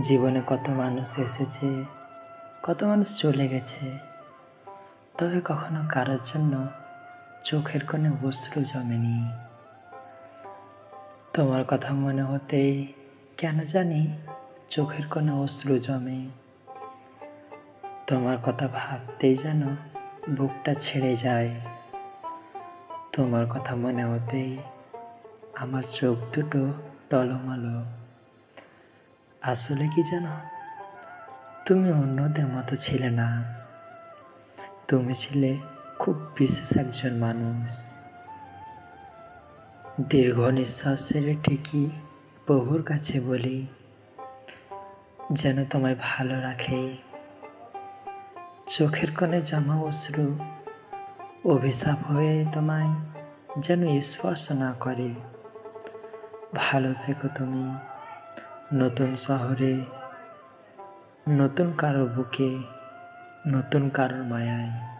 জীবনে কত মানুষ এসেছে, কত মানুষ চলে গেছে, তবে কখনো কারোর জন্য চোখের কোণে অশ্রু জমেনি। তোমার কথা মনে হতেই কেন জানি চোখের কোণে অশ্রু জমে। তোমার কথা ভাবতেই যেন বুকটা ছেড়ে যায়। তোমার কথা মনে হতেই আমার চোখ দুটো টলমলো। আসলে কি জানো, তুমি অন্যদের মতো ছিলে না। তুমি ছিলে খুব বিশেষ একজন মানুষ। দীর্ঘ নিঃশ্বাস ছেড়ে ঠিকই প্রভুর কাছে বলি, যেন তোমায় ভালো রাখে। চোখের কোণে জমা অশ্রু অভিশাপ হয়ে তোমায় যেন স্পর্শ না করে। ভালো থেকো তুমি, নতুন শহরে, নতুন কারো বুকে, নতুন কারোর মায়ায়।